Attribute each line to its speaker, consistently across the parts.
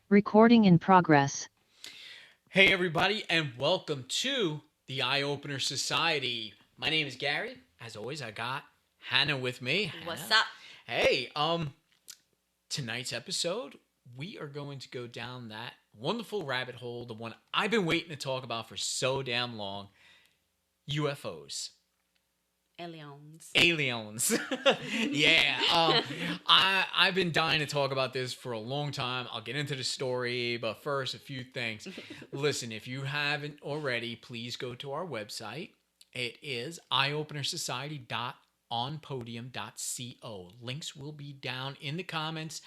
Speaker 1: Recording in progress.
Speaker 2: Hey, everybody, and welcome to the Eye Opener Society. My name is Gary. As always, I got Hannah with me.
Speaker 3: What's
Speaker 2: Hannah.
Speaker 3: up?
Speaker 2: Hey, tonight's episode, we are going to go down that wonderful rabbit hole, the one I've been waiting to talk about for so damn long, UFOs.
Speaker 3: Aliens.
Speaker 2: Aliens. Yeah. I've been dying to talk about this for a long time. I'll get into the story, but first, a few things. Listen, if you haven't already, please go to our website. It is eyeopenersociety.onpodium.co. Links will be down in the comments.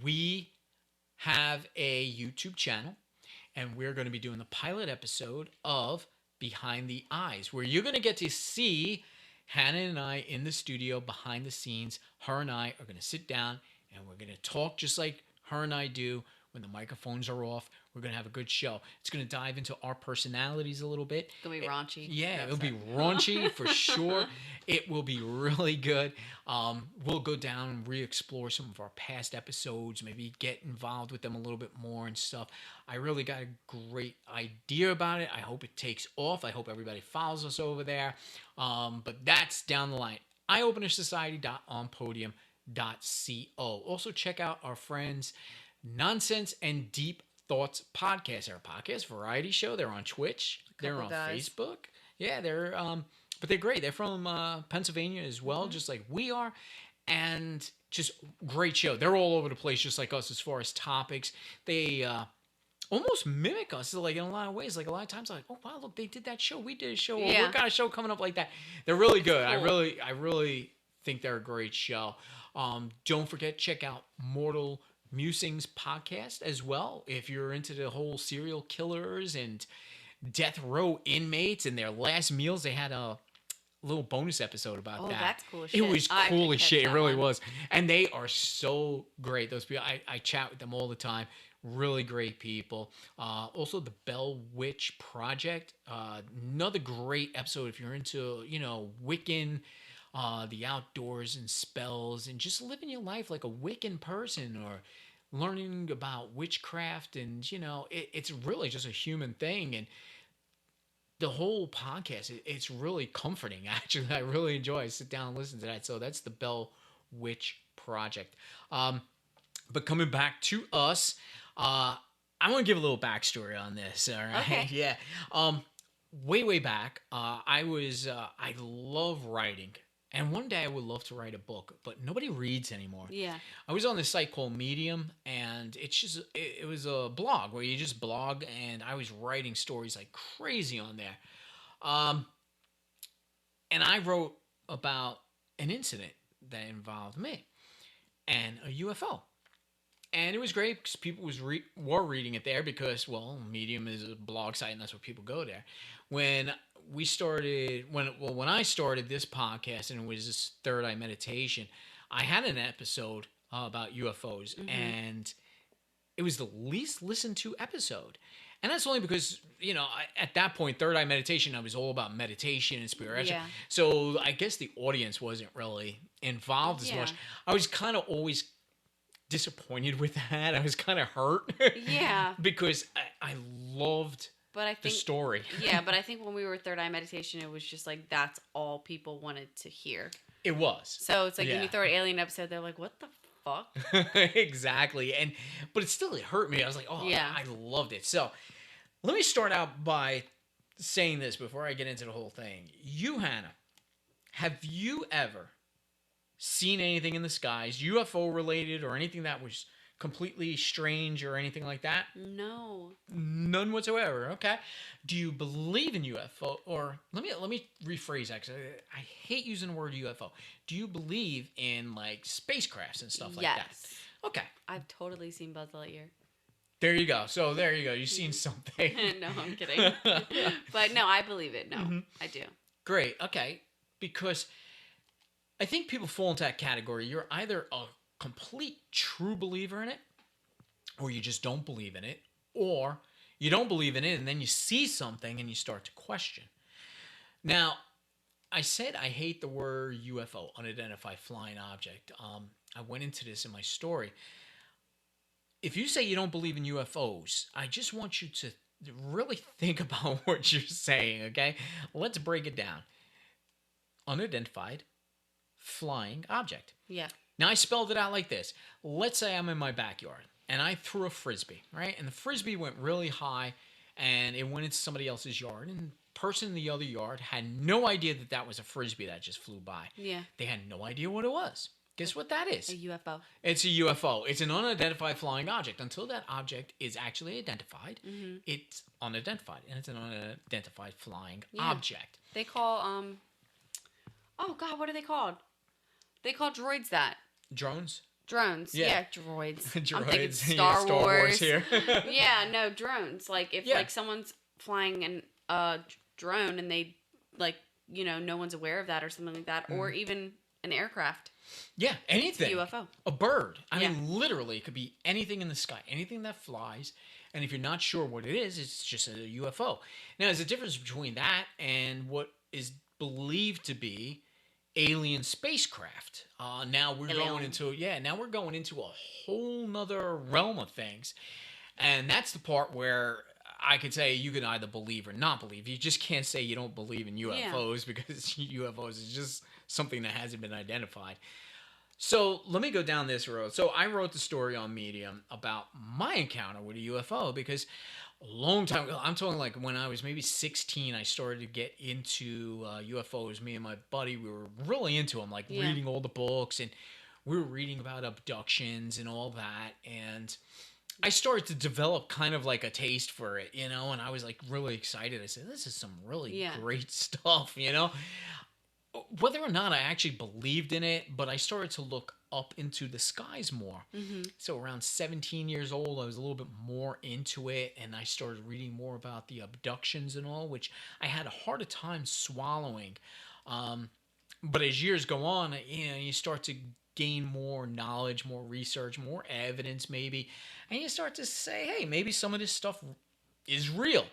Speaker 2: We have a YouTube channel, and we're going to be doing the pilot episode of Behind the Eyes, where you're going to get to see Hannah and I in the studio behind the scenes. Her and I are going to sit down and we're going to talk just like her and I do when the microphones are off. We're going to have a good show. It's going to dive into our personalities a little bit.
Speaker 3: It's gonna be raunchy.
Speaker 2: Yeah, it'll be raunchy for sure. It will be really good. We'll go down and re-explore some of our past episodes, maybe get involved with them a little bit more and stuff. I really got a great idea about it. I hope it takes off. I hope everybody follows us over there. But that's down the line. eyeopenersociety.onpodium.co. Also check out our friends Nonsense and Deep Thoughts podcast. They're a podcast variety show. They're on Twitch. They're on Facebook. Yeah, but they're great. They're from Pennsylvania as well, just like we are, and just great show. They're all over the place, just like us as far as topics. They almost mimic us, like in a lot of ways. Like a lot of times, like, oh wow, look, they did that show. We did a show. Well,
Speaker 3: Yeah.
Speaker 2: we got a show coming up like that. They're really good.
Speaker 3: Cool.
Speaker 2: I really think they're a great show. Don't forget, check out Mortal Musings podcast as well if you're into the whole serial killers and death row inmates and their last meals. They had a little bonus episode about that.
Speaker 3: That's cool as
Speaker 2: It
Speaker 3: shit.
Speaker 2: was
Speaker 3: I
Speaker 2: cool
Speaker 3: could
Speaker 2: as
Speaker 3: catch
Speaker 2: shit. It
Speaker 3: that
Speaker 2: really
Speaker 3: one.
Speaker 2: was. And they are so great. Those people, I chat with them all the time. Really great people. Also, the Bell Witch Project. Another great episode if you're into, Wiccan, the outdoors and spells, and just living your life like a Wiccan person, or learning about witchcraft. And, it's really just a human thing. And the whole podcast, it's really comforting. Actually, I really enjoy. I sit down and listen to that. So that's the Bell Witch Project. But coming back to us, I want to give a little backstory on this. All right,
Speaker 3: Okay.
Speaker 2: yeah. Way back, I love writing, and one day I would love to write a book, but nobody reads anymore.
Speaker 3: Yeah.
Speaker 2: I was on this site called Medium, and it was a blog where you just blog, and I was writing stories like crazy on there. Um, and I wrote about an incident that involved me and a UFO. And it was great because people were reading it there because, well, Medium is a blog site and that's where people go there. When when I started this podcast, and it was this Third Eye Meditation, I had an episode about UFOs, and it was the least listened to episode. And that's only because, at that point, Third Eye Meditation, I was all about meditation and spirituality.
Speaker 3: Yeah.
Speaker 2: So I guess the audience wasn't really involved as
Speaker 3: Yeah.
Speaker 2: much. I was kind of always disappointed with that. I was kind of hurt.
Speaker 3: Yeah.
Speaker 2: Because I loved
Speaker 3: But I
Speaker 2: the
Speaker 3: think
Speaker 2: story.
Speaker 3: Yeah, but I think when we were Third Eye Meditation, it was just like that's all people wanted to hear.
Speaker 2: It was.
Speaker 3: So it's like when
Speaker 2: Yeah.
Speaker 3: you throw an alien episode, they're like, "What the fuck?"
Speaker 2: Exactly. But it still, it hurt me. I was like, oh,
Speaker 3: Yeah.
Speaker 2: I loved it. So let me start out by saying this before I get into the whole thing. You, Hannah, have you ever seen anything in the skies, UFO related, or anything that was completely strange or anything like that?
Speaker 3: No.
Speaker 2: None whatsoever. Okay. Do you believe in UFO? Or let me rephrase that, because I hate using the word UFO. Do you believe in like spacecrafts and stuff like that?
Speaker 3: Yes.
Speaker 2: Okay.
Speaker 3: I've totally seen Buzz Lightyear.
Speaker 2: There you go. So there you go. You've seen something.
Speaker 3: No, I'm kidding. But no, I believe it. No, I do.
Speaker 2: Great. Okay. Because I think people fall into that category. You're either a complete true believer in it, or you just don't believe in it, or you don't believe in it and then you see something and you start to question. Now, I said I hate the word UFO, unidentified flying object. I went into this in my story. if you say you don't believe in UFOs, I just want you to really think about what you're saying, okay? Let's break it down. Unidentified flying object.
Speaker 3: Yeah.
Speaker 2: Now, I spelled it out like this. Let's say I'm in my backyard and I threw a frisbee, right? And the frisbee went really high and it went into somebody else's yard. And the person in the other yard had no idea that that was a frisbee that just flew by.
Speaker 3: Yeah.
Speaker 2: They had no idea what it was. Guess what that is?
Speaker 3: A UFO.
Speaker 2: It's a UFO. It's an unidentified flying object. Until that object is actually identified, it's unidentified. And it's an unidentified flying object.
Speaker 3: They call, oh God, what are they called? They call droids that.
Speaker 2: Drones?
Speaker 3: Drones. Yeah, droids.
Speaker 2: Droids.
Speaker 3: I'm thinking
Speaker 2: Star Wars here.
Speaker 3: Yeah, no, drones. Like, if like someone's flying a drone and they, like, you know, no one's aware of that or something like that, or even an aircraft.
Speaker 2: Yeah, anything.
Speaker 3: UFO.
Speaker 2: A bird. I mean, literally, it could be anything in the sky, anything that flies. And if you're not sure what it is, it's just a UFO. Now, there's a difference between that and what is believed to be alien spacecraft. Now we're going into a whole nother realm of things. And that's the part where I could say you can either believe or not believe. You just can't say you don't believe in UFOs because UFOs is just something that hasn't been identified. So let me go down this road. So I wrote the story on Medium about my encounter with a UFO because a long time ago, I'm talking like when I was maybe 16, I started to get into UFOs. Me and my buddy, we were really into them, like reading all the books, and we were reading about abductions and all that. And I started to develop kind of like a taste for it, you know, and I was like really excited. I said, this is some really great stuff, you know. Whether or not I actually believed in it, but I started to look up into the skies more. So around 17 years old, I was a little bit more into it, and I started reading more about the abductions and all, which I had a harder time swallowing. But as years go on, you know, you start to gain more knowledge, more research, more evidence maybe, and you start to say, hey, maybe some of this stuff is real.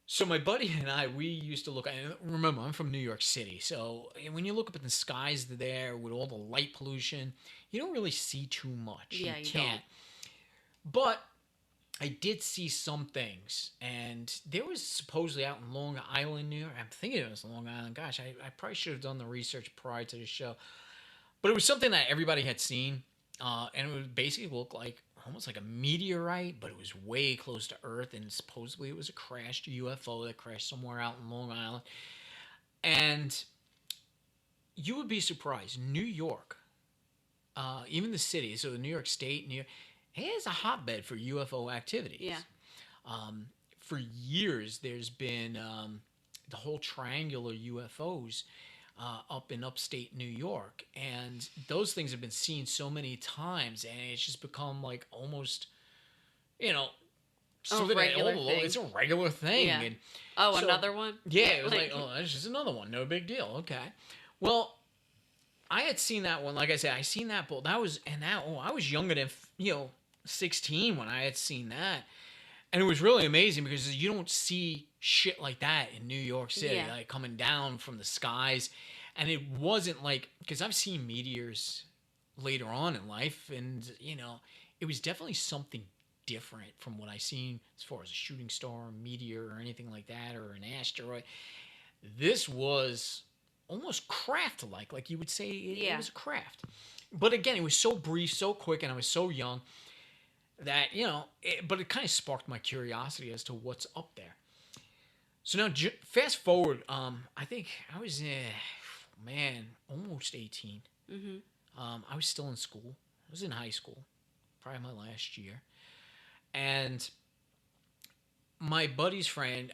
Speaker 2: So my buddy and I, we used to look. Remember, I'm from New York City, so when you look up at the skies there with all the light pollution, you don't really see too much.
Speaker 3: Yeah,
Speaker 2: you can't. But I did see some things, and there was supposedly out in Long Island, New York. I'm thinking it was Long Island. Gosh, I probably should have done the research prior to the show, but it was something that everybody had seen, and it would basically look like almost like a meteorite, but it was way close to Earth, and supposedly it was a crashed UFO that crashed somewhere out in Long Island. And you would be surprised, New York, even the city, so the New York State, it is a hotbed for UFO activities.
Speaker 3: Yeah.
Speaker 2: For years, there's been the whole triangular UFOs up in upstate New York, and those things have been seen so many times, and it's just become like almost, you know, it's a regular thing.
Speaker 3: Yeah.
Speaker 2: And
Speaker 3: so, another one?
Speaker 2: Yeah, it was like, oh, that's just another one. No big deal. Okay. Well, I had seen that one. Like I said, I seen that, but I was younger than, 16 when I had seen that. And it was really amazing because you don't see shit like that in New York City, like coming down from the skies. And it wasn't like, because I've seen meteors later on in life, and, it was definitely something different from what I seen as far as a shooting star, a meteor, or anything like that, or an asteroid. This was almost craft-like, like you would say it was a craft. But again, it was so brief, so quick, and I was so young that, but it kind of sparked my curiosity as to what's up there. So now, fast forward, I think I was, almost 18. I was still in school. I was in high school, probably my last year. And my buddy's friend,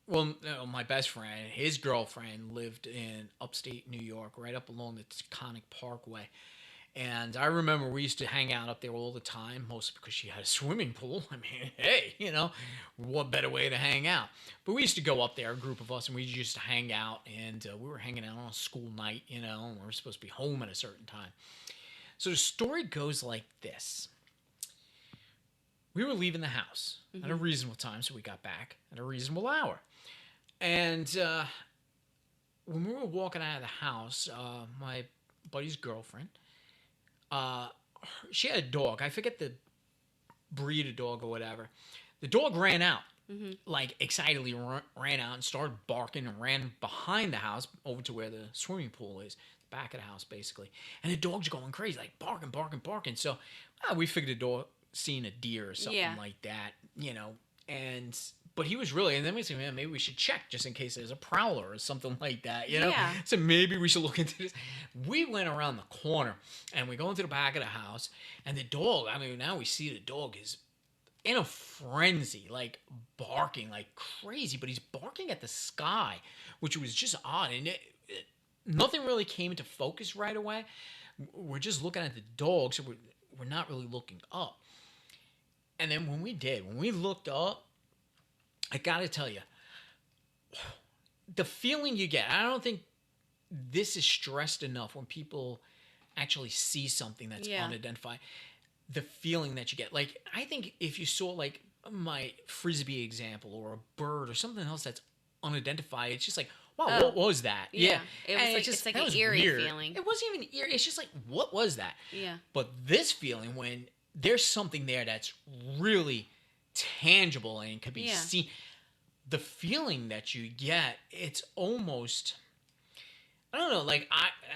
Speaker 2: my best friend, his girlfriend lived in upstate New York, right up along the Taconic Parkway. And I remember we used to hang out up there all the time, mostly because she had a swimming pool. I mean, hey, what better way to hang out? But we used to go up there, a group of us, and we used to hang out. And we were hanging out on a school night, and we were supposed to be home at a certain time. So the story goes like this. We were leaving the house at a reasonable time, so we got back at a reasonable hour. And when we were walking out of the house, my buddy's girlfriend, she had a dog. I forget the breed of dog or whatever. The dog ran out, like excitedly ran out and started barking and ran behind the house over to where the swimming pool is, the back of the house basically. And the dog's going crazy, like barking, barking, barking. So we figured the dog seen a deer or something like that, you know. And but he was really, and then we said, man, maybe we should check just in case there's a prowler or something like that, you know?
Speaker 3: Yeah.
Speaker 2: So maybe we should look into this. We went around the corner and we go into the back of the house, and the dog, I mean, now we see the dog is in a frenzy, like barking like crazy, but he's barking at the sky, which was just odd. And nothing really came into focus right away. We're just looking at the dog, so we're not really looking up. And then when we looked up, I gotta tell you, the feeling you get, I don't think this is stressed enough when people actually see something that's unidentified. The feeling that you get. Like, I think if you saw, like, my Frisbee example or a bird or something else that's unidentified, it's just like, wow, what was that?
Speaker 3: Yeah. It was like, it's like an eerie feeling.
Speaker 2: It wasn't even eerie. It's just like, what was that?
Speaker 3: Yeah.
Speaker 2: But this feeling, when there's something there that's really tangible and can be seen, the feeling that you get, it's almost, I don't know, like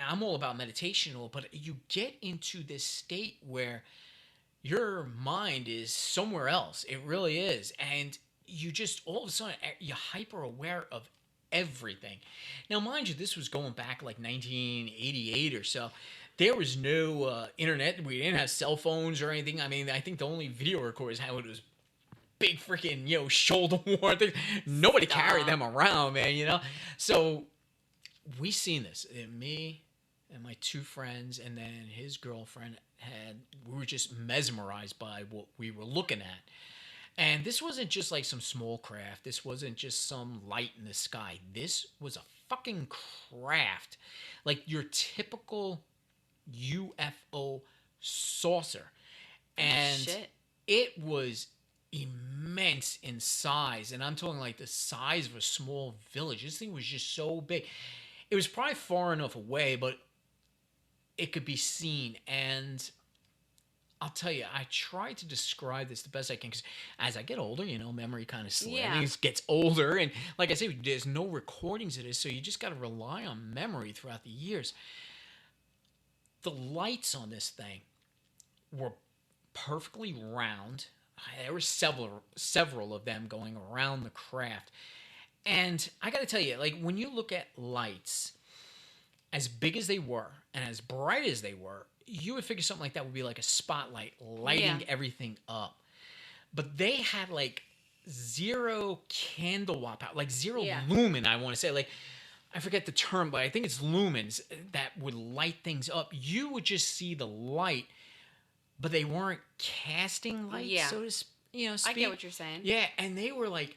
Speaker 2: I'm all about meditation, but you get into this state where your mind is somewhere else. It really is. And you just, all of a sudden, you're hyper aware of everything. Now, mind you, this was going back like 1988 or so. There was no internet. We didn't have cell phones or anything. I mean, I think the only video recorders had was big freaking, you know, shoulder worn things. Nobody carried them around, man, you know? So we seen this. Me and my two friends and then his girlfriend we were just mesmerized by what we were looking at. And this wasn't just like some small craft. This wasn't just some light in the sky. This was a fucking craft. Like your typical UFO saucer. And it was immense in size. And I'm talking like the size of a small village. This thing was just so big. It was probably far enough away, but it could be seen. And I'll tell you, I try to describe this the best I can, because as I get older, you know, memory kind of gets older. And like I say, there's no recordings of this, so you just got to rely on memory throughout the years. The lights on this thing were perfectly round. There were several of them going around the craft. And I got to tell you, like, when you look at lights, as big as they were and as bright as they were, you would figure something like that would be like a spotlight lighting everything up. But they had like 0 candle watt power, like 0 lumen, I want to say. Like, I forget the term, but I think it's lumens that would light things up. You would just see the light, but they weren't casting light, so to speak.
Speaker 3: I get what you're saying.
Speaker 2: Yeah, and they were like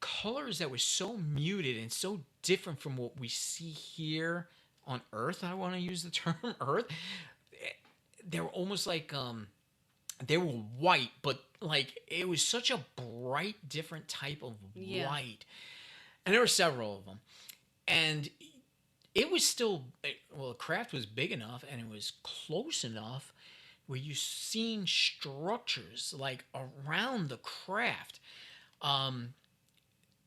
Speaker 2: colors that were so muted and so different from what we see here on Earth. I want to use the term Earth. They were almost like they were white, but like it was such a bright, different type of light. And there were several of them. And it was still, well, the craft was big enough and it was close enough where you seen structures like around the craft.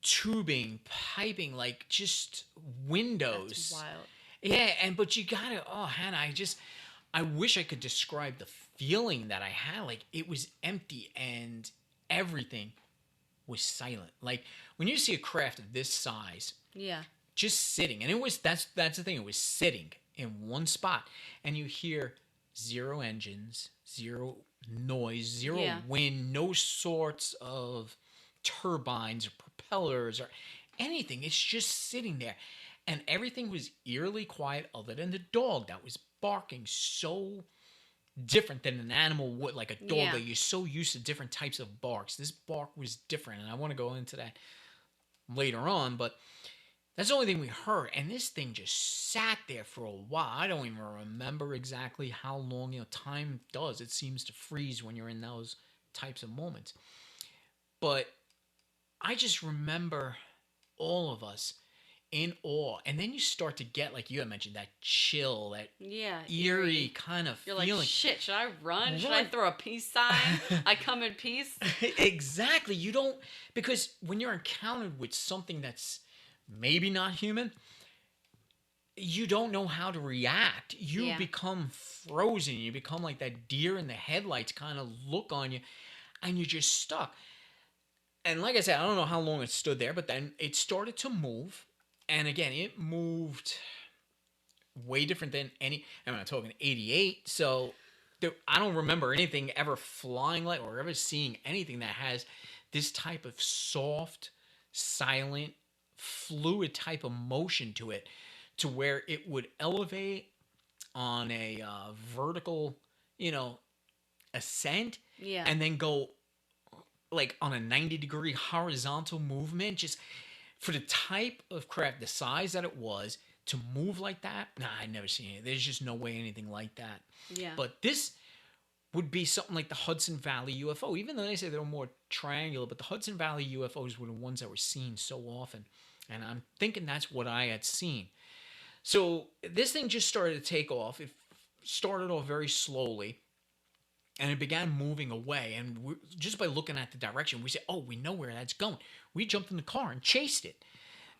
Speaker 2: Tubing, piping, like just windows.
Speaker 3: That's wild.
Speaker 2: Yeah, but you gotta, Hannah, I wish I could describe the feeling that I had. Like, it was empty and everything was silent. Like, when you see a craft of this size, just sitting, and it was, that's the thing, it was sitting in one spot, and you hear 0 engines, 0 noise, 0 wind, no sorts of turbines or propellers or anything. It's just sitting there, and everything was eerily quiet other than the dog that was barking so different than an animal would, like a dog that you're so used to different types of barks. This bark was different, and I want to go into that later on, but that's the only thing we heard. And this thing just sat there for a while. I don't even remember exactly how long. Time does, it seems to freeze when you're in those types of moments. But I just remember all of us in awe. And then you start to get, like you had mentioned, that chill, that
Speaker 3: Yeah,
Speaker 2: eerie kind of
Speaker 3: You're
Speaker 2: feeling.
Speaker 3: like, shit, should I run? Should I throw a peace sign? I come in peace?
Speaker 2: Exactly. You don't, because when you're encountered with something that's maybe not human, you don't know how to react. You become frozen. You become like that deer in the headlights kind of look on you, and you're just stuck. And like I said, I don't know how long it stood there, but then it started to move. And again, it moved way different than any. I'm not talking 88. So I don't remember anything ever flying like, or ever seeing anything that has this type of soft, silent, fluid type of motion to it, to where it would elevate on a vertical, ascent, and then go like on a 90-degree horizontal movement. Just for the type of craft, the size that it was, to move like that, nah, I'd never seen it. There's just no way anything like that.
Speaker 3: Yeah.
Speaker 2: But this would be something like the Hudson Valley UFO, even though they say they're more triangular, but the Hudson Valley UFOs were the ones that were seen so often. And I'm thinking that's what I had seen. So this thing just started to take off. It started off very slowly, and it began moving away. And just by looking at the direction, we said, oh, we know where that's going. We jumped in the car and chased it.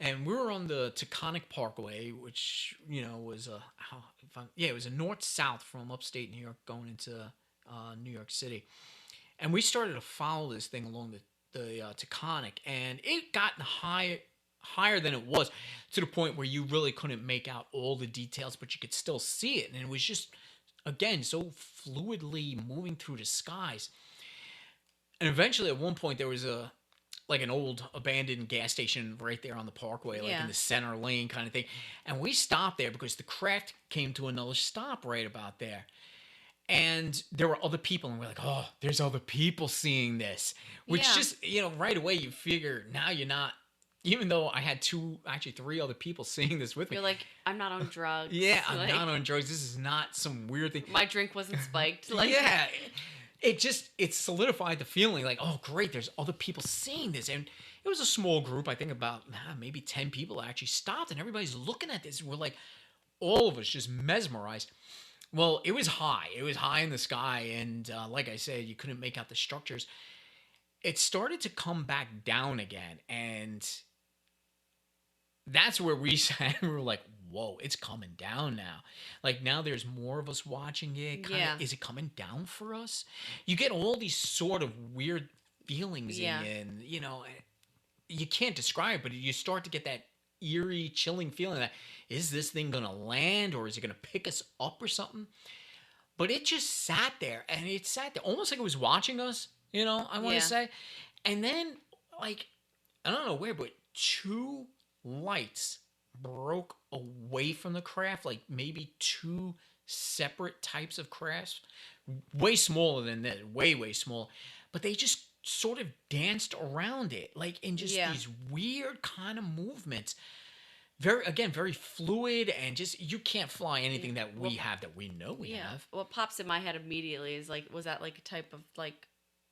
Speaker 2: And we were on the Taconic Parkway, which, was it was a north-south from upstate New York going into New York City. And we started to follow this thing along the Taconic, and it got higher than it was, to the point where you really couldn't make out all the details, but you could still see it. And it was just, again, so fluidly moving through the skies. And eventually, at one point, there was an old abandoned gas station right there on the parkway, like in the center lane kind of thing. And we stopped there because the craft came to another stop right about there. And there were other people, and we're like, oh, there's other people seeing this. Which just, right away you figure, now you're not, even though I had three other people seeing this with me.
Speaker 3: You're like, I'm not on drugs.
Speaker 2: Yeah, I'm not on drugs. This is not some weird thing.
Speaker 3: My drink wasn't spiked.
Speaker 2: Yeah. It solidified the feeling like, oh, great, there's other people seeing this. And it was a small group. I think about maybe 10 people actually stopped, and everybody's looking at this. And we're like, all of us just mesmerized. Well, it was high. It was high in the sky. And like I said, you couldn't make out the structures. It started to come back down again. And that's where we sat. We were like, whoa, it's coming down now. Like, now there's more of us watching it. Is it coming down for us? You get all these sort of weird feelings in you. You can't describe it, but you start to get that eerie, chilling feeling that, is this thing going to land, or is it going to pick us up or something? But it just sat there, and it sat there almost like it was watching us, I want to say. And then, like, I don't know where, but two lights broke away from the craft, like maybe two separate types of crafts, way smaller than this, way smaller, but they just sort of danced around it, like in just these weird kind of movements. Very fluid, and just, you can't fly anything that we have, that we know we have.
Speaker 3: What pops in my head immediately is like, was that like a type of like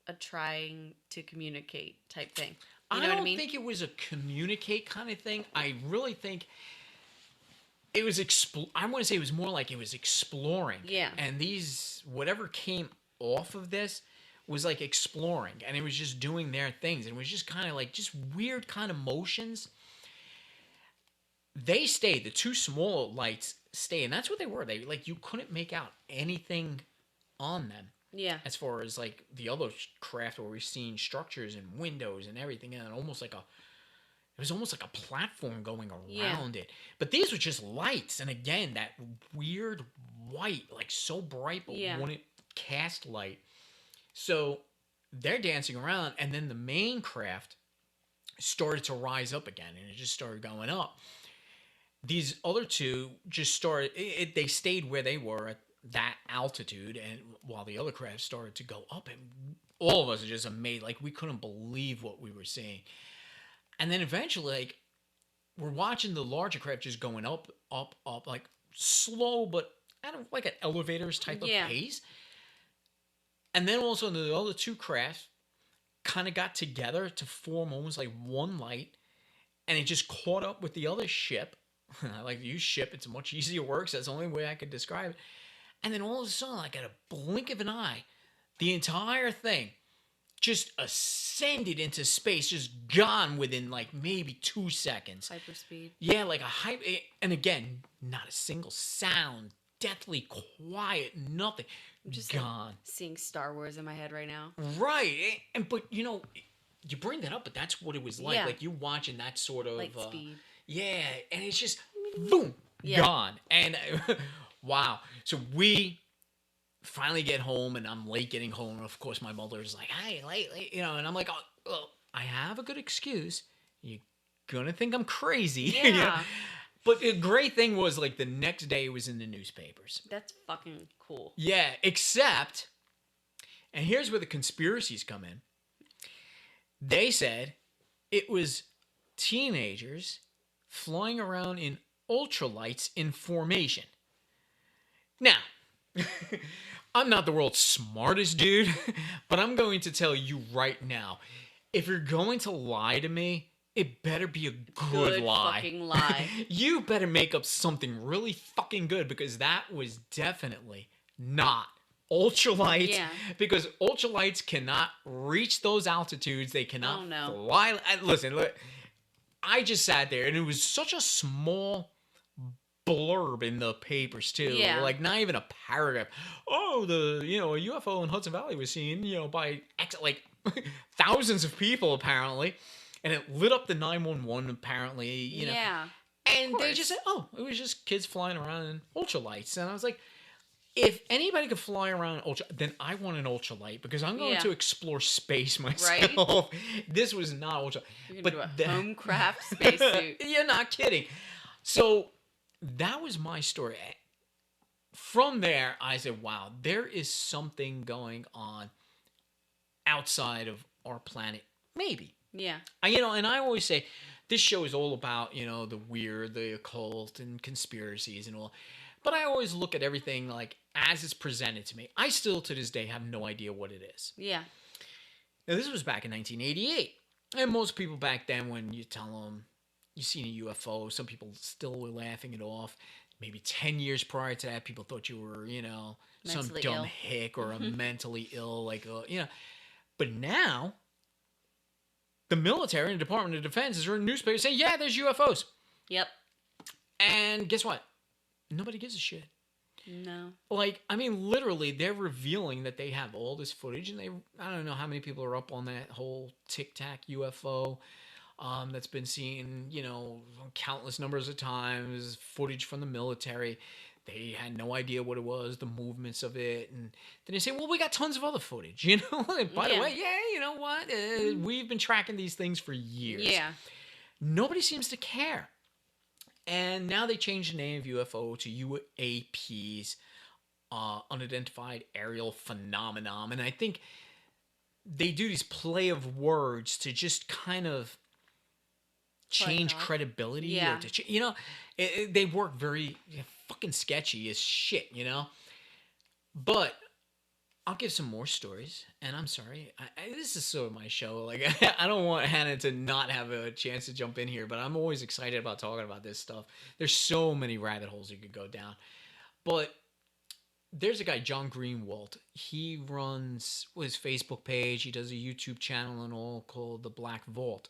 Speaker 3: a trying to communicate type thing? You know what I mean?
Speaker 2: I don't think it was a communicate kind of thing. I really think it was I want to say it was more like it was exploring.
Speaker 3: Yeah.
Speaker 2: And whatever came off of this was like exploring, and it was just doing their things. And it was just kind of like just weird kind of motions. They stayed. The two small lights stayed, and that's what they were. They, like, you couldn't make out anything on them.
Speaker 3: Yeah.
Speaker 2: As far as like the other craft where we've seen structures and windows and everything, and it was almost like a platform going around it. But these were just lights, and again, that weird white, like so bright but wouldn't cast light. So they're dancing around, and then the main craft started to rise up again, and it just started going up. These other two just started, they stayed where they were at that altitude, and while the other craft started to go up, and all of us are just amazed. Like, we couldn't believe what we were seeing. And then eventually, like, we're watching the larger craft just going up, like slow, but like an elevators type of pace. And then also the other two crafts kind of got together to form almost like one light. and it just caught up with the other ship. I like to use ship. It's much easier work. So that's the only way I could describe it. And then all of a sudden, like at a blink of an eye, the entire thing just ascended into space, just gone within like maybe 2 seconds.
Speaker 3: Hyperspeed.
Speaker 2: Yeah, like a hype. And again, not a single sound, deathly quiet, nothing.
Speaker 3: I'm just
Speaker 2: gone.
Speaker 3: Like, seeing Star Wars in my head right now.
Speaker 2: Right. But you know, you bring that up, but that's what it was like. Yeah. Like you watching that sort of
Speaker 3: light speed.
Speaker 2: Yeah, and it's just boom, gone. And wow. So we finally get home, and I'm late getting home. And of course, my mother's like, "Hey, late," you know. And I'm like, "Oh, well, I have a good excuse. You're gonna think I'm crazy."
Speaker 3: Yeah.
Speaker 2: You know? But the great thing was, like, the next day it was in the newspapers.
Speaker 3: That's fucking cool.
Speaker 2: Yeah, except, and here's where the conspiracies come in. They said it was teenagers flying around in ultralights in formation. Now, I'm not the world's smartest dude, but I'm going to tell you right now, if you're going to lie to me, it better be a good lie.
Speaker 3: Fucking lie.
Speaker 2: You better make up something really fucking good, because that was definitely not ultralight.
Speaker 3: Yeah.
Speaker 2: Because ultralights cannot reach those altitudes. They cannot fly. Listen, I just sat there, and it was such a small blurb in the papers too.
Speaker 3: Yeah.
Speaker 2: Like not even a paragraph. Oh, a UFO in Hudson Valley was seen, by like thousands of people apparently. And it lit up the 911 apparently,
Speaker 3: Yeah.
Speaker 2: And they just said, oh, it was just kids flying around in ultralights. And I was like, if anybody could fly around then I want an ultralight, because I'm going to explore space myself. Right? This was not ultra.
Speaker 3: You're going to do a homecraft spacesuit.
Speaker 2: You're not kidding. So that was my story. From there, I said, wow, there is something going on outside of our planet. Maybe.
Speaker 3: Yeah.
Speaker 2: And I always say this show is all about, the weird, the occult, and conspiracies and all. But I always look at everything like as it's presented to me. I still, to this day, have no idea what it is.
Speaker 3: Yeah.
Speaker 2: Now, this was back in 1988. And most people back then, when you tell them you seen a UFO, some people still were laughing it off. Maybe 10 years prior to that, people thought you were, some dumb hick or a mentally ill, like, But now, the military and the Department of Defense is written in newspapers saying, yeah, there's UFOs.
Speaker 3: Yep.
Speaker 2: And guess what? Nobody gives a shit.
Speaker 3: No.
Speaker 2: Like, I mean, literally, they're revealing that they have all this footage, and I don't know how many people are up on that whole Tic Tac UFO that's been seen, countless numbers of times, footage from the military. They had no idea what it was, the movements of it. And then they say, well, we got tons of other footage, And by the way, you know what? We've been tracking these things for years.
Speaker 3: Yeah.
Speaker 2: Nobody seems to care. And now they changed the name of UFO to UAPs, Unidentified Aerial Phenomenon. And I think they do these play of words to just kind of change credibility.
Speaker 3: Yeah.
Speaker 2: Or to, they work very fucking sketchy as shit, But I'll give some more stories. And I'm sorry, this is sort of my show. Like, I don't want Hannah to not have a chance to jump in here, but I'm always excited about talking about this stuff. There's so many rabbit holes you could go down. But there's a guy, John Greenwald. He runs his Facebook page. He does a YouTube channel and all called The Black Vault.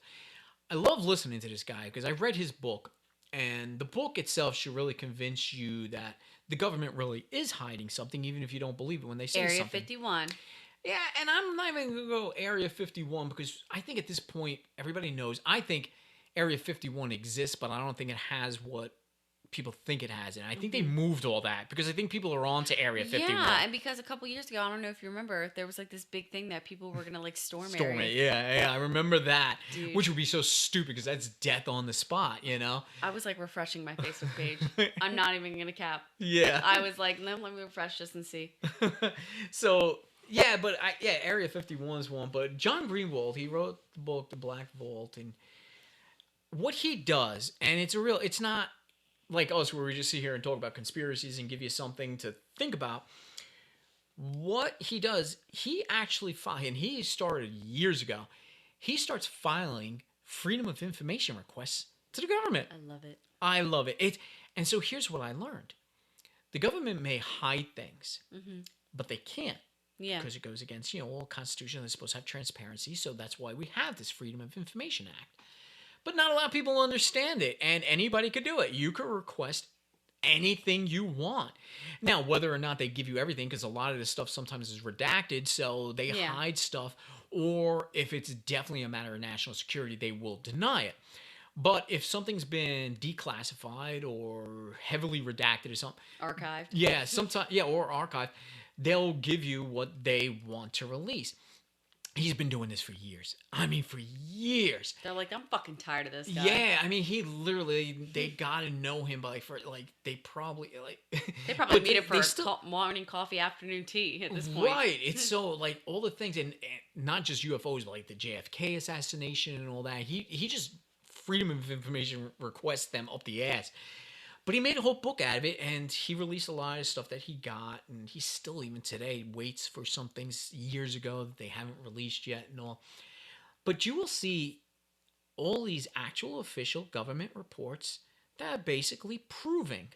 Speaker 2: I love listening to this guy because I read his book. And the book itself should really convince you that the government really is hiding something, even if you don't believe it when they say
Speaker 3: Area
Speaker 2: something.
Speaker 3: 51.
Speaker 2: Yeah, and I'm not even going to go Area 51 because I think at this point, everybody knows. I think Area 51 exists, but I don't think it has what people think it has. And I think they moved all that because I think people are on to Area 51.
Speaker 3: Yeah, and because a couple years ago, I don't know if you remember, there was like this big thing that people were going to like storm
Speaker 2: it.
Speaker 3: Area.
Speaker 2: Yeah, I remember that.
Speaker 3: Dude.
Speaker 2: Which would be so stupid because that's death on the spot,
Speaker 3: I was like refreshing my Facebook page. I'm not even going to cap.
Speaker 2: Yeah.
Speaker 3: I was like, no, let me refresh this and see.
Speaker 2: So, yeah, but Area 51 is one. But John Greenwald, he wrote the book, The Black Vault. And what he does, and it's not like us where we just sit here and talk about conspiracies and give you something to think about. What he does, he actually and he started years ago. He starts filing freedom of information requests to the government.
Speaker 3: I love it.
Speaker 2: I love it. And so here's what I learned. The government may hide things, but they can't.
Speaker 3: Yeah.
Speaker 2: Because it goes against, all Constitution. They're supposed to have transparency. So that's why we have this Freedom of Information Act. But not a lot of people understand it. And anybody could do it. You could request anything you want. Now, whether or not they give you everything, because a lot of this stuff sometimes is redacted, so they hide stuff. Or if it's definitely a matter of national security, they will deny it. But if something's been declassified or heavily redacted or something,
Speaker 3: archived.
Speaker 2: Yeah, sometimes or archived, they'll give you what they want to release. He's been doing this for years. I mean, for years.
Speaker 3: They're like, I'm fucking tired of this guy.
Speaker 2: Yeah, I mean, he literally, they got to know him by, they probably,
Speaker 3: They probably meet him for morning coffee, afternoon tea at this point.
Speaker 2: Right. It's so, all the things, and not just UFOs, but, the JFK assassination and all that. He just, freedom of information requests them up the ass. But he made a whole book out of it, and he released a lot of stuff that he got, and he still, even today, waits for some things years ago that they haven't released yet and all. But you will see all these actual official government reports that are basically proving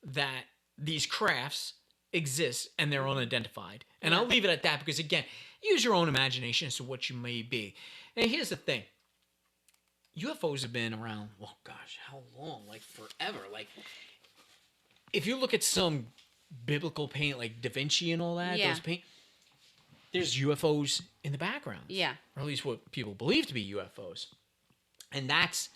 Speaker 2: that these crafts exist and they're unidentified. And I'll leave it at that because, again, use your own imagination as to what you may be. And here's the thing. UFOs have been around, oh gosh, how long? Forever. If you look at some biblical paint, like Da Vinci and all that, those paint, there's UFOs in the background.
Speaker 3: Yeah.
Speaker 2: Or at least what people believe to be UFOs. And that's,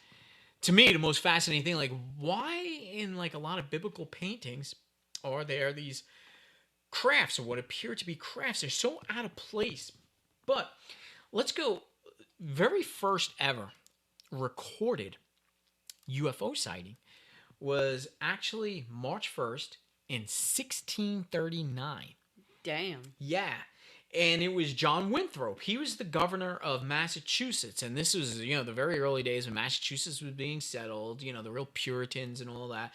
Speaker 2: to me, the most fascinating thing. Why in, a lot of biblical paintings are there these crafts, or what appear to be crafts? They're so out of place. But let's go, very first ever recorded UFO sighting was actually March 1st in 1639.
Speaker 3: Damn.
Speaker 2: Yeah. And it was John Winthrop. He was the governor of Massachusetts. And this was, the very early days when Massachusetts was being settled, the real Puritans and all that.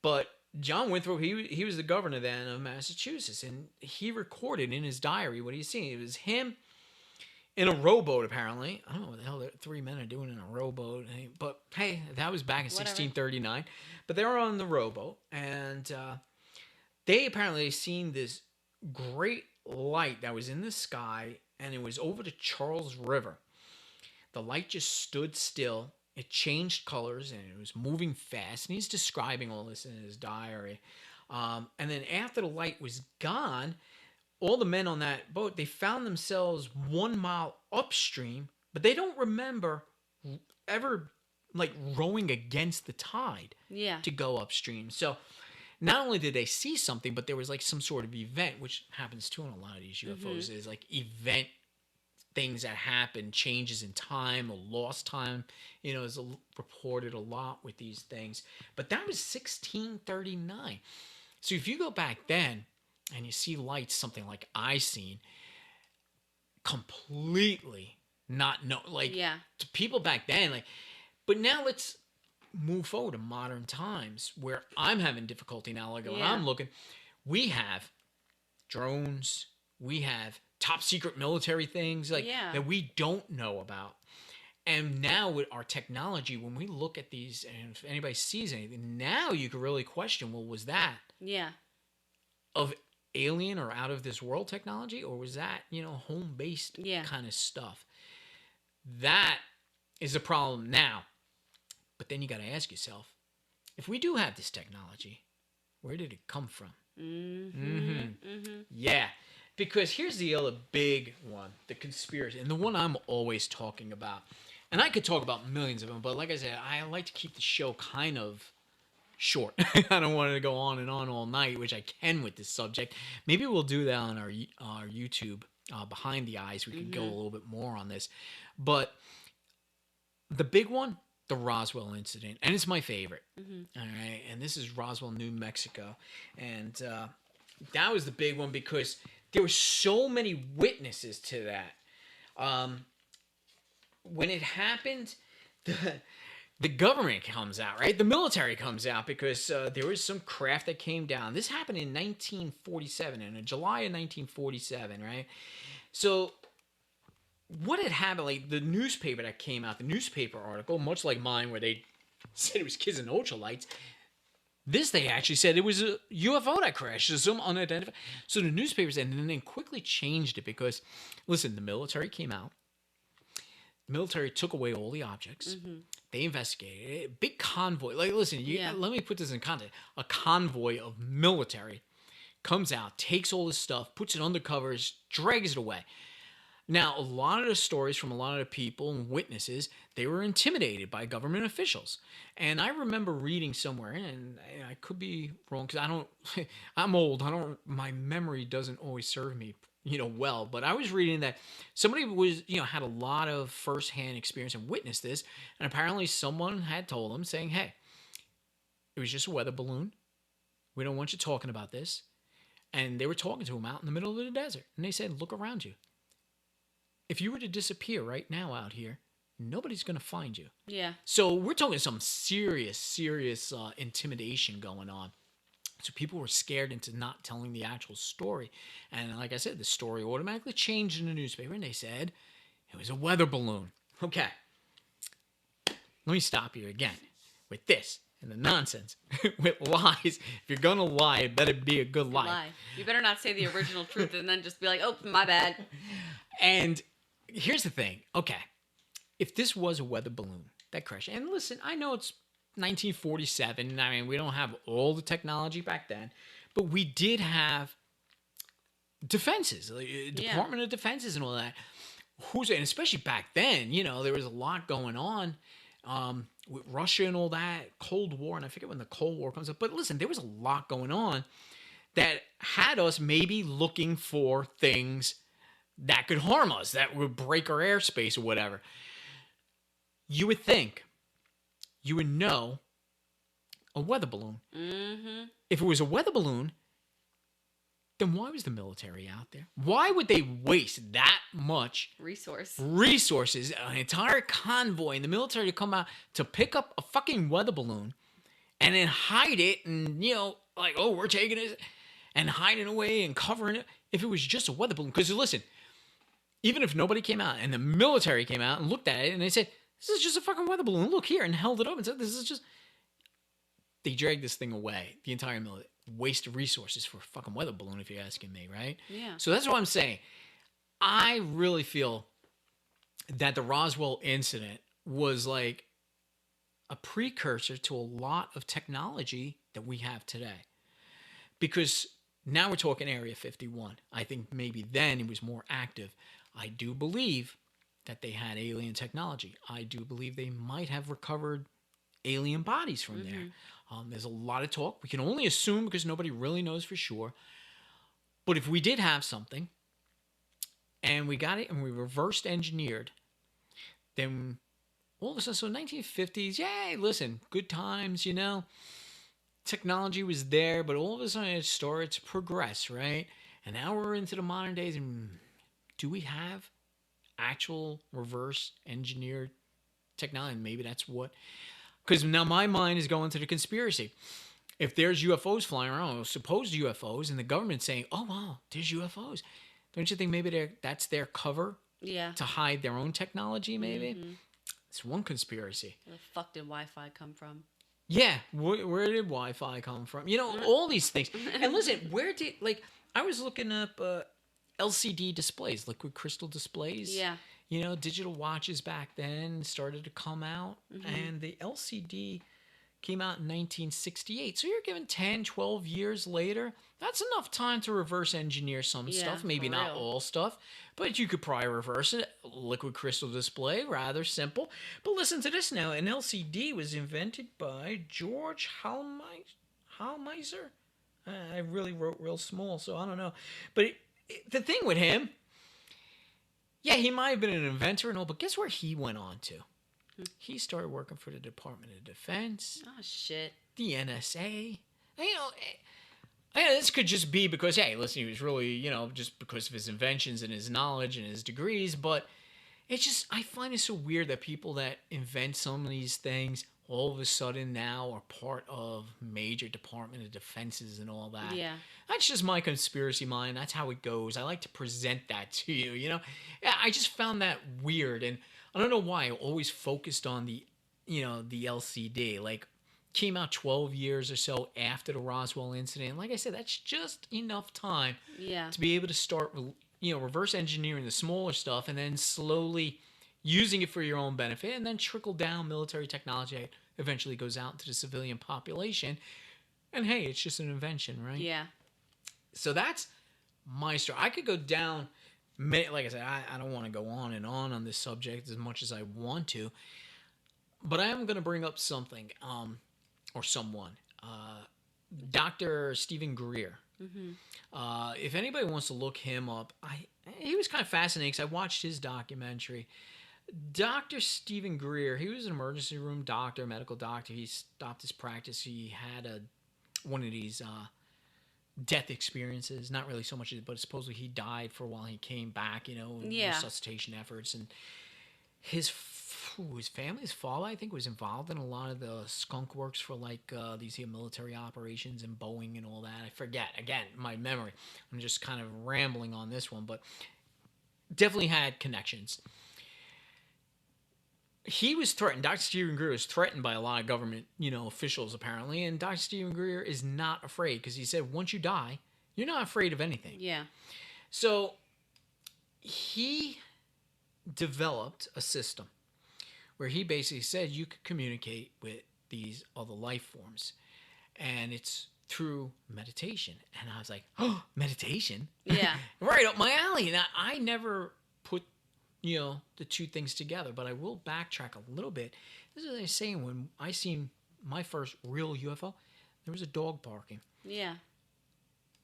Speaker 2: But John Winthrop, he was the governor then of Massachusetts. And he recorded in his diary what he's seeing. It was him in a rowboat, apparently. I don't know what the hell 3 men are doing in a rowboat. But, hey, that was back in 1639. But they were on the rowboat. And they apparently seen this great light that was in the sky. And it was over the Charles River. The light just stood still. It changed colors. And it was moving fast. And he's describing all this in his diary. And then after the light was gone, all the men on that boat, they found themselves 1 mile upstream, but they don't remember ever rowing against the tide to go upstream. So not only did they see something, but there was some sort of event, which happens too in a lot of these UFOs, is event things that happen, changes in time, a lost time, is reported a lot with these things. But that was 1639. So if you go back then, and you see lights, something like I seen, completely not know, to people back then, but now let's move forward to modern times where I'm having difficulty now. When I'm looking, we have drones, we have top secret military things that we don't know about. And now with our technology, when we look at these, and if anybody sees anything, now you can really question, well, was that of alien or out of this world technology, or was that home-based kind of stuff? That is a problem now. But then you got to ask yourself, if we do have this technology, where did it come from? Yeah, because here's the other big one, the conspiracy, and the one I'm always talking about. And I could talk about millions of them, but like I said, I like to keep the show kind of short. I don't want it to go on and on all night, which I can with this subject. Maybe we'll do that on our YouTube, Behind the Eyes. We could go a little bit more on this. But the big one, the Roswell incident, and it's my favorite. All right, and this is Roswell, New Mexico. And that was the big one because there were so many witnesses to that. When it happened, the government comes out, right? The military comes out because there was some craft that came down. This happened in 1947, in July of 1947, right? So what had happened, like the newspaper that came out, the newspaper article, much like mine, where they said it was kids in ultralights. This they actually said it was a UFO that crashed, some unidentified. So the newspapers, and then they quickly changed it because, listen, the military came out. The military took away all the objects. Mm-hmm. They investigated it. Big convoy. Like, listen, let me put this in context. A convoy of military comes out, takes all this stuff, puts it under covers, drags it away. Now, a lot of the stories from a lot of the people and witnesses, they were intimidated by government officials. And I remember reading somewhere, and I could be wrong because I'm old. My memory doesn't always serve me, well. But I was reading that somebody was, had a lot of firsthand experience and witnessed this. And apparently someone had told them saying, hey, it was just a weather balloon. We don't want you talking about this. And they were talking to him out in the middle of the desert. And they said, look around you. If you were to disappear right now out here, nobody's going to find you.
Speaker 3: Yeah.
Speaker 2: So we're talking some serious intimidation going on. So people were scared into not telling the actual story. And like I said, the story automatically changed in the newspaper, and they said it was a weather balloon. Okay. Let me stop you again with this and the nonsense, with lies. If you're going to lie, it better be a good lie.
Speaker 3: You better not say the original truth and then just be like, oh, my bad.
Speaker 2: And here's the thing. Okay. If this was a weather balloon that crashed, and listen, I know it's 1947. I mean, we don't have all the technology back then, but we did have defenses, Department of Defenses and all that. And especially back then, there was a lot going on with Russia and all that, Cold War, and I forget when the Cold War comes up. But listen, there was a lot going on that had us maybe looking for things that could harm us, that would break our airspace or whatever. You would think, you would know a weather balloon. Mm-hmm. If it was a weather balloon, then why was the military out there? Why would they waste that much resources, an entire convoy, and the military to come out to pick up a fucking weather balloon and then hide it and, like, oh, we're taking it and hiding away and covering it if it was just a weather balloon? Because listen, even if nobody came out and the military came out and looked at it and they said, this is just a fucking weather balloon, look here, and held it up and said, this is just... They dragged this thing away, the entire military. Waste of resources for a fucking weather balloon, if you're asking me, right?
Speaker 3: Yeah.
Speaker 2: So that's what I'm saying. I really feel that the Roswell incident was like a precursor to a lot of technology that we have today. Because now we're talking Area 51. I think maybe then it was more active. I do believe that they had alien technology. I do believe they might have recovered alien bodies from there. There's a lot of talk. We can only assume because nobody really knows for sure. But if we did have something and we got it and we reversed engineered, then all of a sudden, so 1950s, yay, listen, good times, technology was there, but all of a sudden it started to progress, right? And now we're into the modern days, and do we have actual reverse engineered technology? And maybe that's what... Because now my mind is going to the conspiracy. If there's UFOs flying around, supposed UFOs, and the government's saying, oh, wow, there's UFOs. Don't you think maybe that's their cover to hide their own technology, maybe? Mm-hmm. It's one conspiracy.
Speaker 3: Where the fuck did Wi-Fi come from?
Speaker 2: Yeah, where did Wi-Fi come from? All these things. And listen, I was looking up LCD displays, liquid crystal displays.
Speaker 3: Yeah.
Speaker 2: Digital watches back then started to come out, and the LCD came out in 1968. So you're given 10, 12 years later. That's enough time to reverse engineer some stuff. Maybe not all stuff, but you could probably reverse it. Liquid crystal display, rather simple. But listen to this now. An LCD was invented by George Halmeiser. I really wrote real small, so I don't know. But the thing with him... Yeah, he might have been an inventor and all, but guess where he went on to? He started working for the Department of Defense.
Speaker 3: Oh, shit.
Speaker 2: The NSA. This could just be because, hey, listen, he was really, just because of his inventions and his knowledge and his degrees, but it's just, I find it so weird that people that invent some of these things all of a sudden now are part of major Department of Defenses and all that.
Speaker 3: Yeah.
Speaker 2: That's just my conspiracy mind. That's how it goes. I like to present that to you, you know? Yeah, I just found that weird. And I don't know why I always focused on the, the LCD. Like, came out 12 years or so after the Roswell incident. Like I said, that's just enough time to be able to start, reverse engineering the smaller stuff and then slowly using it for your own benefit and then trickle down military technology that eventually goes out into the civilian population. And hey, it's just an invention, right?
Speaker 3: Yeah.
Speaker 2: So that's my story. I could go down, like I said, I don't want to go on and on this subject as much as I want to, but I am going to bring up something, or someone, Dr. Stephen Greer.
Speaker 3: Mm-hmm.
Speaker 2: If anybody wants to look him up, he was kind of fascinating because I watched his documentary. Dr. Stephen Greer, he was an emergency room doctor, medical doctor. He stopped his practice. He had one of these death experiences, not really so much, but supposedly he died for a while. He came back, resuscitation efforts, and his family, his father, I think, was involved in a lot of the skunk works for like these military operations and Boeing and all that. I forget, again, my memory. I'm just kind of rambling on this one, but definitely had connections. He was threatened. Dr. Stephen Greer was threatened by a lot of government, officials apparently. And Dr. Stephen Greer is not afraid because he said, once you die, you're not afraid of anything.
Speaker 3: Yeah.
Speaker 2: So he developed a system where he basically said you could communicate with these other life forms. And it's through meditation. And I was like, oh, meditation?
Speaker 3: Yeah.
Speaker 2: Right up my alley. And I never put the two things together, but I will backtrack a little bit. This is what I was saying when I seen my first real UFO. There was a dog barking.
Speaker 3: Yeah.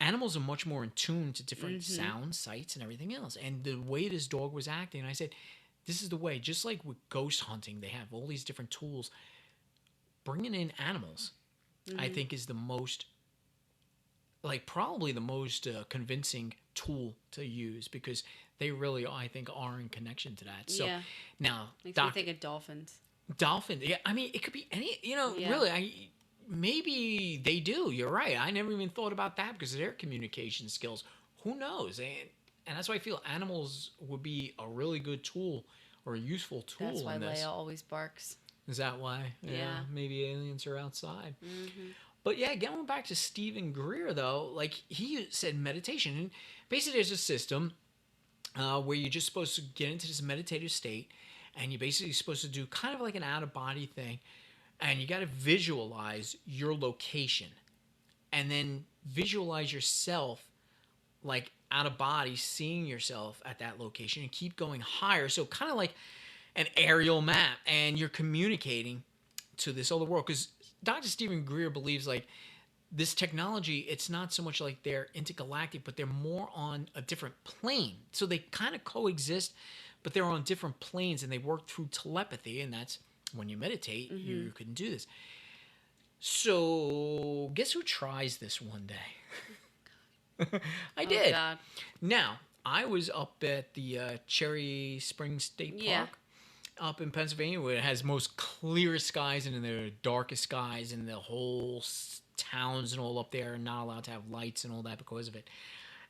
Speaker 2: Animals are much more in tune to different sounds, sights, and everything else. And the way this dog was acting, I said, this is the way. Just like with ghost hunting, they have all these different tools. Bringing in animals, I think, is the most, probably the most convincing tool to use because they really, I think, are in connection to that. So now,
Speaker 3: makes me think of dolphins.
Speaker 2: Dolphin, yeah. I mean, it could be any. Really, maybe they do. You're right. I never even thought about that because of their communication skills. Who knows? And that's why I feel animals would be a really good tool or a useful tool.
Speaker 3: That's why
Speaker 2: in this.
Speaker 3: Leia always barks.
Speaker 2: Is that why?
Speaker 3: Yeah.
Speaker 2: Maybe aliens are outside.
Speaker 3: Mm-hmm.
Speaker 2: But yeah, going back to Stephen Greer though, like he said, meditation, and basically there's a system. Where you're just supposed to get into this meditative state and you're basically supposed to do kind of like an out-of-body thing and you got to visualize your location and then visualize yourself like out-of-body, seeing yourself at that location and keep going higher. So kind of like an aerial map and you're communicating to this other world because Dr. Stephen Greer believes like this technology, it's not so much like they're intergalactic, but they're more on a different plane. So they kind of coexist, but they're on different planes and they work through telepathy. And that's when you meditate, you can do this. So guess who tries this one day? I did.
Speaker 3: God.
Speaker 2: Now, I was up at the Cherry Springs State Park. Up in Pennsylvania, where it has most clearest skies and the darkest skies in the whole towns and all up there, and not allowed to have lights and all that because of it.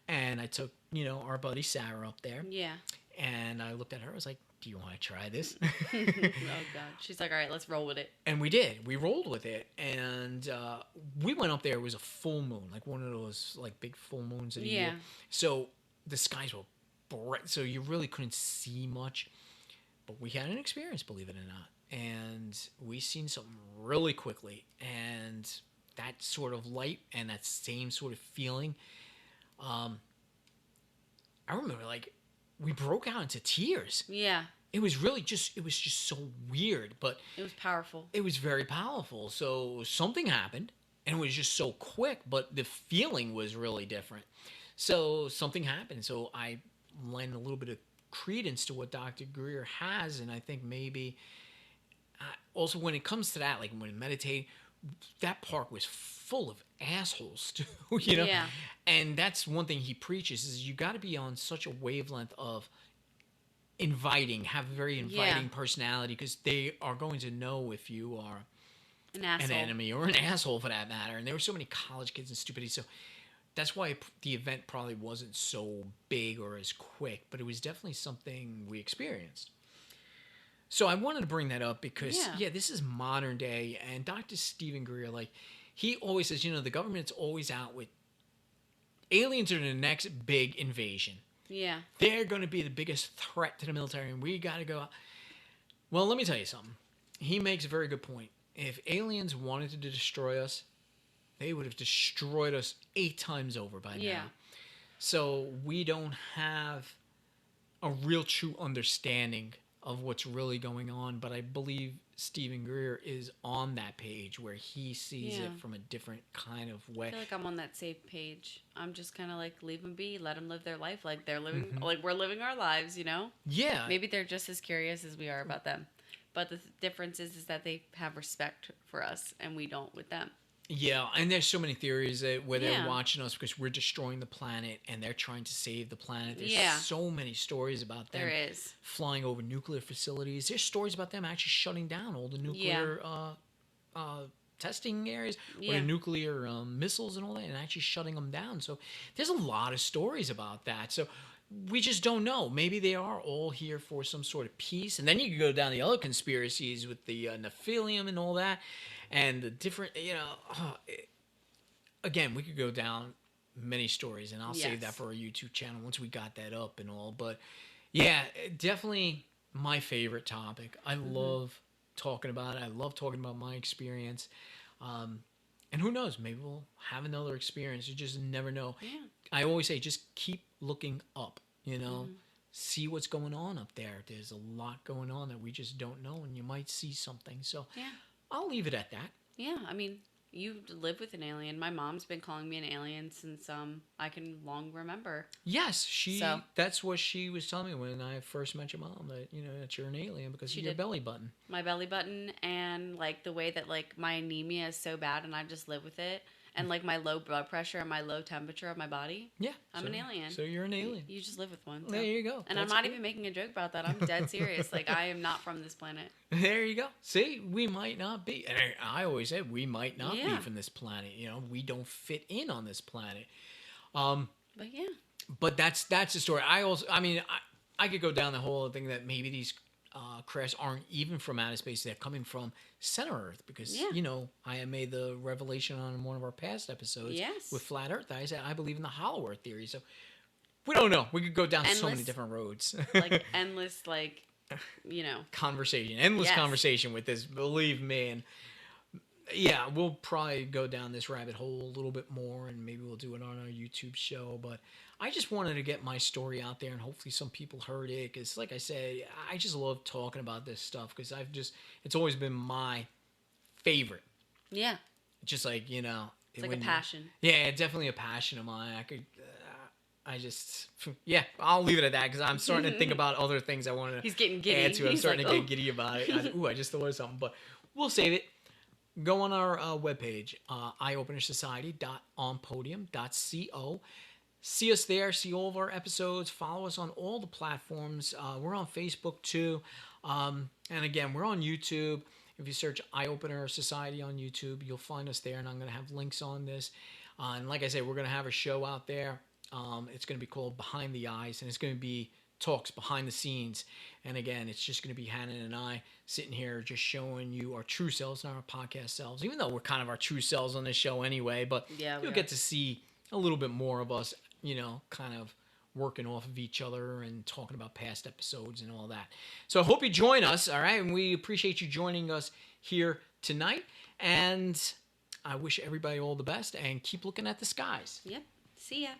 Speaker 2: And I took, our buddy Sarah up there.
Speaker 3: Yeah.
Speaker 2: And I looked at her. I was like, do you want to try this?
Speaker 3: Oh, God. She's like, all right, let's roll with it.
Speaker 2: And we did. We rolled with it. And we went up there. It was a full moon, like one of those like big full moons of the year. So the skies were bright. So you really couldn't see much. But we had an experience, believe it or not. And we seen something really quickly. And that sort of light and that same sort of feeling. I remember, like, we broke out into tears.
Speaker 3: Yeah.
Speaker 2: It was just so weird. But
Speaker 3: it was powerful.
Speaker 2: It was very powerful. So something happened. And it was just so quick. But the feeling was really different. So something happened. So I lent a little bit of credence to what Dr. Greer has, and I think maybe also when it comes to that, like when meditating, that park was full of assholes too,
Speaker 3: Yeah.
Speaker 2: And that's one thing he preaches is you got to be on such a wavelength of inviting, have a very inviting personality because they are going to know if you are
Speaker 3: an
Speaker 2: enemy or an asshole for that matter. And there were so many college kids and stupidity. So that's why the event probably wasn't so big or as quick, but it was definitely something we experienced. So I wanted to bring that up because, this is modern day. And Dr. Stephen Greer, like, he always says, the government's always out with aliens are the next big invasion.
Speaker 3: Yeah.
Speaker 2: They're going to be the biggest threat to the military, and we got to go out. Well, let me tell you something. He makes a very good point. If aliens wanted to destroy us, they would have destroyed us 8 times over by now. So we don't have a real true understanding of what's really going on, but I believe Stephen Greer is on that page where he sees it from a different kind of way.
Speaker 3: I feel like I'm on that safe page. I'm just kind of like, leave them be, let them live their life like they're living, like we're living our lives,
Speaker 2: Yeah.
Speaker 3: Maybe they're just as curious as we are about them. But the difference is that they have respect for us and we don't with them.
Speaker 2: Yeah, and there's so many theories that where they're watching us because we're destroying the planet and they're trying to save the planet. There's so many stories about them.
Speaker 3: There is.
Speaker 2: Flying over nuclear facilities. There's stories about them actually shutting down all the nuclear testing areas or the nuclear missiles and all that and actually shutting them down. So there's a lot of stories about that. So we just don't know. Maybe they are all here for some sort of peace. And then you can go down the other conspiracies with the Nephilim and all that. And the different, again, we could go down many stories, and I'll save that for our YouTube channel once we got that up and all. But yeah, definitely my favorite topic. I love talking about it. I love talking about my experience. And who knows, maybe we'll have another experience. You just never know.
Speaker 3: Yeah.
Speaker 2: I always say, just keep looking up, see what's going on up there. There's a lot going on that we just don't know, and you might see something. So I'll leave it at that.
Speaker 3: Yeah, I mean, you live with an alien. My mom's been calling me an alien since I can long remember.
Speaker 2: Yes, that's what she was telling me when I first met your mom, that that you're an alien because of your belly button.
Speaker 3: My belly button, and like the way that like my anemia is so bad and I just live with it. And like my low blood pressure and my low temperature of my body. Yeah. I'm an alien.
Speaker 2: So you're an alien.
Speaker 3: You just live with one. So.
Speaker 2: There you go.
Speaker 3: And I'm not even making a joke about that. I'm dead serious. Like, I am not from this planet.
Speaker 2: There you go. See, we might not be. And I always said we might not be from this planet. We don't fit in on this planet. But
Speaker 3: yeah.
Speaker 2: But that's the story. I could go down the whole thing that maybe these crafts aren't even from outer space. They're coming from center Earth because, I made the revelation on one of our past episodes with Flat Earth. I said, I believe in the hollow Earth theory. So we don't know. We could go down so many different roads.
Speaker 3: Like endless,
Speaker 2: conversation. Endless conversation with this, believe me. And yeah, we'll probably go down this rabbit hole a little bit more and maybe we'll do it on our YouTube show. But I just wanted to get my story out there and hopefully some people heard it. Because like I said, I just love talking about this stuff because it's always been my favorite. Yeah. Just like,
Speaker 3: it's like a passion.
Speaker 2: Yeah, definitely a passion of mine. I'll leave it at that because I'm starting to think about other things I want to
Speaker 3: He's getting giddy.
Speaker 2: add to. I'm starting to get giddy about it. I just thought of something. But we'll save it. Go on our webpage, eyeopenersociety.onpodium.co. See us there. See all of our episodes. Follow us on all the platforms. We're on Facebook too. And again, we're on YouTube. If you search Eye Opener Society on YouTube, you'll find us there. And I'm going to have links on this. And like I said, we're going to have a show out there. It's going to be called Behind the Eyes. And it's going to be talks behind the scenes. And again, it's just going to be Hannah and I sitting here just showing you our true selves, not our podcast selves. Even though we're kind of our true selves on this show anyway. But you'll get to see a little bit more of us, kind of working off of each other and talking about past episodes and all that. So I hope you join us, all right? And we appreciate you joining us here tonight. And I wish everybody all the best and keep looking at the skies.
Speaker 3: Yep. See ya.